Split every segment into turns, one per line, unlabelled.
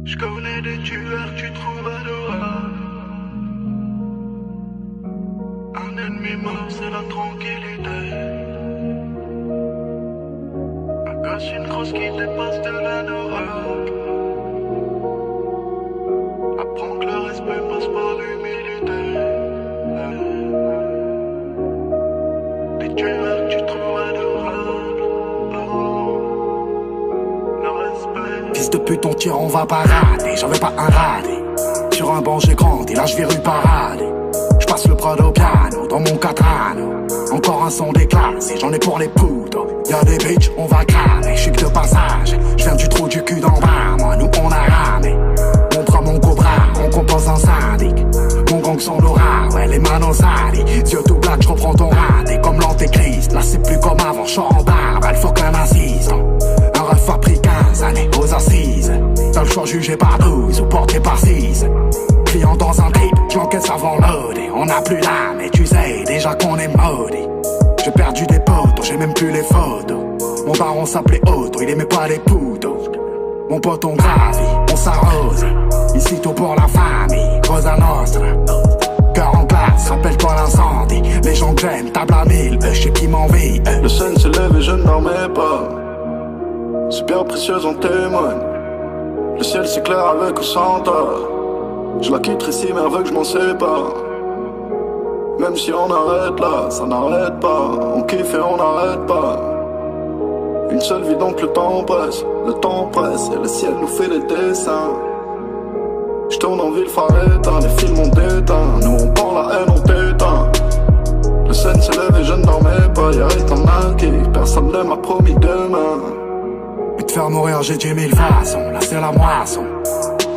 Je connais des tueurs que tu trouves adorables. Un ennemi mort, c'est la tranquillité. Un gosse, une grosse qui dépasse de l'adorable. Apprends que le respect passe par l'humilité. Des tueurs que tu trouves adorables. Oh, le respect.
Fils de pute, on tire, on va pas rater. J'avais pas un raté. Sur un banc j'ai grandi, là je rue parade. J'passe le prod au piano, dans mon Catrano. Encore un son déclassé, j'en ai pour les poudres. Y'a des bitches, on va cramer, j'suis que de passage. J'viens du trou du cul d'en bas, moi nous on a ramé. Mon bras, mon cobra, on compose un syndic. Mon gang sont l'aura, ouais les manos sales. Yeux tout black, j'reprends ton raté comme l'antéchrist. Là c'est plus comme avant, j'suis en barbe, il faut qu'un assistant. Un ref a pris 15 années aux assises. T'as le choix jugé par 12 ou porté par 6. Client dans un trip, j'encaisse avant loadé. On n'a plus l'âme et tu sais déjà qu'on est maudit. J'ai perdu des potos, j'ai même plus les photos. Mon baron s'appelait Otto, il aimait pas les poudres. Mon pote on gravit, on s'arrose. Ici tout pour la famille, Cosa Nostra. Cœur en glace, rappelle-toi l'incendie. Les gens que j'aime, table à 1000, je sais qui m'envie.
Le sun se lève et je ne dormais pas. Super précieuse en témoigne. Le ciel s'éclaire avec ou sans tort. Je la quitterai si mais elle veut que je m'en sépare. Même si on arrête là, ça n'arrête pas. On kiffe et on n'arrête pas. Une seule vie donc le temps presse. Le temps presse et le ciel nous fait des dessins. Je tourne en ville phare éteint, les films ont déteint. Nous on prend la haine, on t'éteint. Le sun se lève et je ne dormais pas. Hier est un acquis, personne ne m'a promis demain.
Et te faire mourir j'ai 10 000 façons, là c'est la moisson.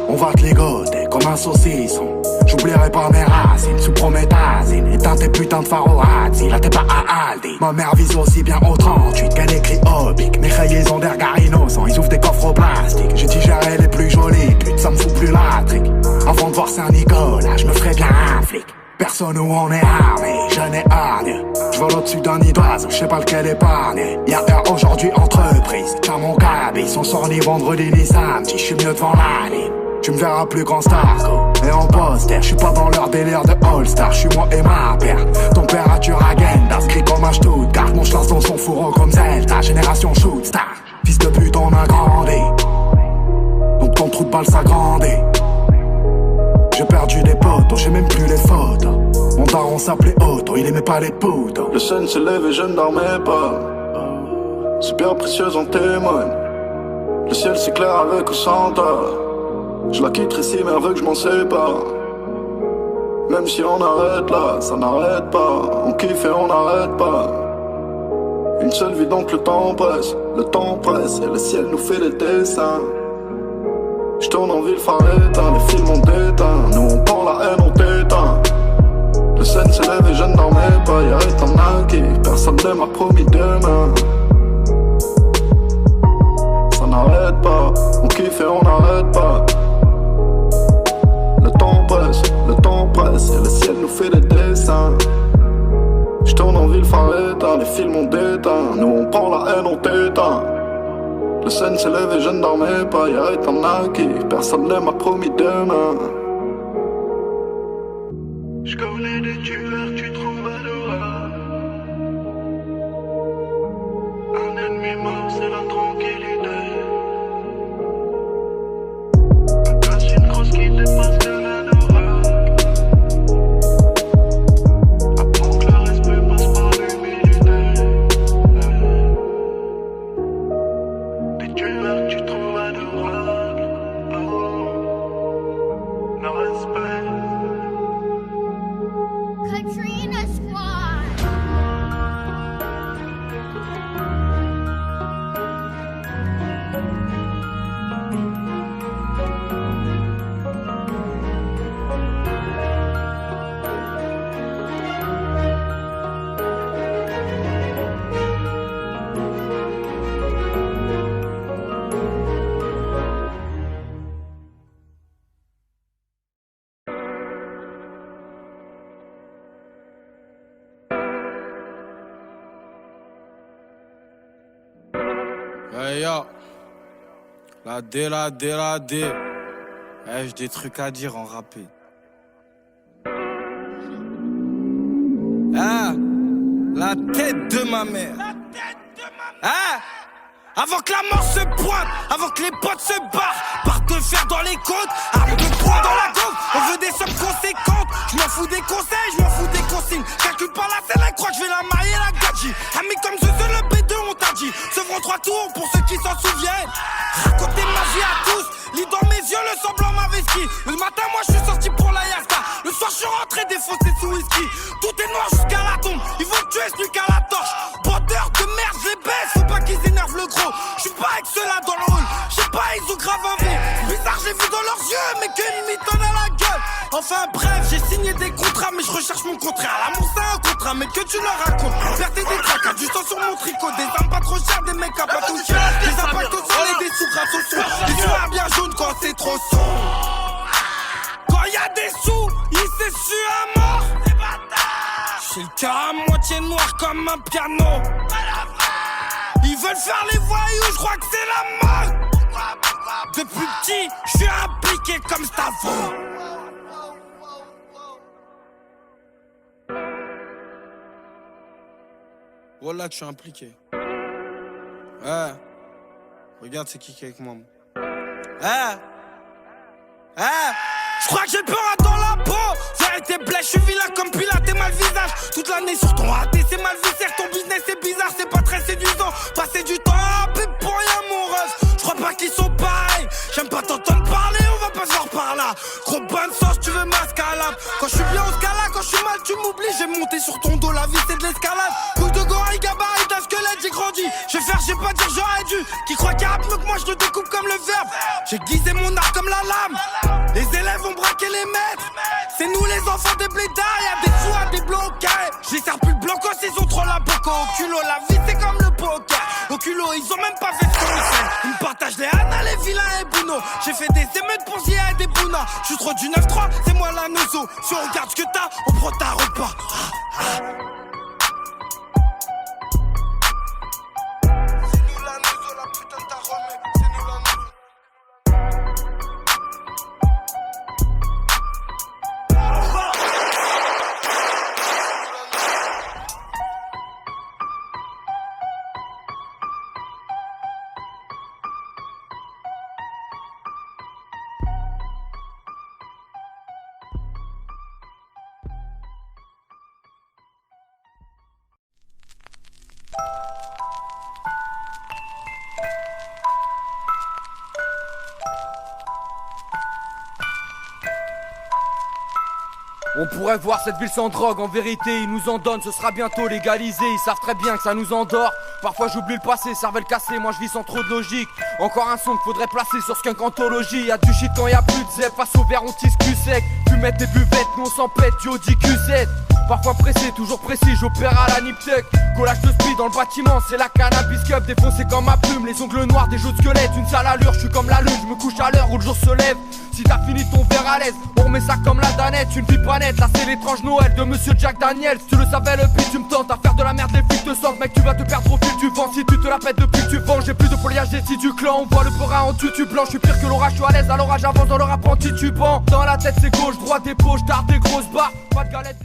On va te ligoter comme un saucisson. J'oublierai pas mes racines sous prométhazine. Éteins tes putains de pharorazzi, là t'es pas à Aldi. Ma mère vise aussi bien au 38 qu'elle écrit obique. Mes rayés ont des regards innocents, ils ouvrent des coffres au plastique. J'ai digéré les plus jolies putes, ça me fout plus la trique. Avant de voir Saint-Nicolas, je me ferais bien un flic. Personne où on est armé, je n'ai hargne. Je vole au-dessus d'un nid d'oiseau, je sais pas lequel épargner. Y'a heure aujourd'hui entreprise, tiens mon cabis. Son sort ni vendredi ni samedi, je suis mieux devant la ligne. Tu me verras plus grand Starco et en poster, je suis pas dans leur délire de All-Star. Je suis moi et ma paire, température agenda, inscrit comme un Stuttgart. Mon chlasse dans son fourreau comme Zelda, génération shoot star. Fils de pute on a grandi, donc ton trou de balle s'agrandit. J'ai perdu des potos, j'ai même plus les photos. Mon daron s'appelait Otto, il aimait pas les poudres.
Le sun se lève et je ne dormais pas. Super précieuse en témoigne. Le ciel s'éclaire avec ou sans tort. Je la quitterai si mais elle veut que je m'en sépare. Même si on arrête là, ça n'arrête pas. On kiffe et on n'arrête pas. Une seule vie donc le temps presse. Le temps presse et le ciel nous fait des dessins. Je tourne en ville phare éteint, les films ont déteint. Nous on prend la haine, on t'éteint. Le sun se lève et je ne dormais pas. Hier est un acquis, personne ne m'a promis demain. Ça n'arrête pas, on kiffe et on n'arrête pas. Le temps presse et le ciel nous fait des dessins. Je tourne en ville phare éteint, les films ont déteint. Nous on prend la haine, on t'éteint. Le sun se lève et je ne dormais pas. Hier est un acquis, personne ne m'a promis demain. Je connais des tueurs que tu trouves adorables. Un ennemi mort, c'est la tranquillité. Un gosse, une grosse qui dépasse de l'adorable. Apprends que le respect passe par l'humilité. Des tueurs que tu trouves adorables. Oh, le respect.
Katrina Squad.
La D. Eh, j'ai des trucs à dire en rappé. Ah, la tête de ma mère. Ah, avant que la mort se pointe, avant que les potes se barrent, barre de fer dans les côtes, arme de poing dans la gauche. On veut des sommes conséquentes. Je m'en fous des conseils, je m'en fous des consignes. Calcule pas la scène, elle croit que je vais la marier, la gadji. Ami comme ce le B2, on t'a dit. Se feront 3 tours pour ceux qui s'en souviennent. Raconter ma vie à tous, lis dans mes yeux, le semblant m'avait ski. Le matin, moi je suis sorti pour la Yasta. Le soir, je suis rentré défoncé sous whisky. Tout est noir jusqu'à la tombe. Ils vont te tuer, c'est plus qu'à la torche. Bandeur de merde, je les baisse, faut pas qu'ils énervent le gros. Je suis pas avec ceux-là dans le hall. Je sais pas, ils ont grave un V. Bizarre, j'ai vu dans leurs yeux, mais qu'une mitonne à la gueule. Enfin bref, j'ai signé des contrats, mais je recherche mon contraire. L'amour c'est un contrat, mais que tu leur racontes. Perdez des tracas, du sang sur mon tricot. Des armes pas trop chères, des mecs à pas tout cher. Des impacts au sol et des sous grâce au son. Des soirs bien jaunes quand c'est trop sombre. Quand y a des sous, ils s'essuient à mort. J'ai le cœur à moitié noir comme un piano. Ils veulent faire les voyous, je crois que c'est la mort. Depuis petit, je suis impliqué comme Stavo. Voilà que je suis impliqué. Ouais. Regarde c'est qui est avec moi. Je crois que j'ai peur dans la peau. Vérité blesse, je suis vilain comme Pilate et mal visage. Toute l'année sur ton AD, c'est mal viscère. Ton business c'est bizarre, c'est pas très séduisant. Passer du temps à rapper pour rien mon ref. Je crois pas qu'ils sont pareils. J'aime pas t'entendre parler, on va pas se voir par là. Gros bonne sauce, tu veux m'escalade. Quand je suis bien au scala, quand je suis mal tu m'oublies. J'ai monté sur ton dos, la vie c'est de l'escalade. Couille de gorille, gabarit d'un squelette, j'ai grandi. Je vais faire, j'ai pas dire j'aurais dû. Qui croit qu'il rappe mieux que moi, je le découpe comme le verbe. J'ai guisé mon art comme la lame. Les élèves ont braqué les maîtres. C'est nous les enfants des blédards. Y'a des sous à débloquer. Je les sers plus de blancos, ils ont trop la boco. Au culot, la vie c'est comme le poker. Au culot, ils ont même pas fait ce qu'on fait. Ils me partagent les Anna, les vilains et Bruno. J'ai fait des émeutes pour Zia et des Bouna. J'suis trop du 9-3, c'est moi la nozo. Si on regarde ce que t'as, on prend ta repas. C'est nous la nozo, la putain de ta remue. C'est nous la nozo.
On pourrait voir cette ville sans drogue, en vérité ils nous en donnent, ce sera bientôt légalisé. Ils savent très bien que ça nous endort. Parfois j'oublie le passé, cervelle cassée, moi je vis sans trop de logique. Encore un son qu'il faudrait placer sur Skunk Anthologie. Y'a du shit quand y'a plus de zep, face au verre on tisse cul sec. Fumette des buvettes, nous on s'en pète, du Audi Q7. Parfois pressé, toujours précis, j'opère à la Niptec. Collage de speed dans le bâtiment, c'est la cannabis cup. Défoncé comme ma plume, les ongles noirs, des jeux de squelettes. Une sale allure, je suis comme la lune, je me couche à l'heure où le jour se lève. Si t'as fini ton verre à l'aise, on remet ça comme la danette. Une vie pas nette, là c'est l'étrange Noël de Monsieur Jack Daniels. Tu le savais le pire, tu me tentes à faire de la merde, les flics te sentent. Mec tu vas te perdre au fil du vent, si tu te la pètes depuis que tu vends. J'ai plus de foliage des du clan, on voit le pora en tutu blanc. Je suis pire que l'orage, je suis à l'aise, à l'orage avance dans le rap en titubant. Dans la tête c'est gauche, droite, épauche, tard des grosses barres, pas de galette.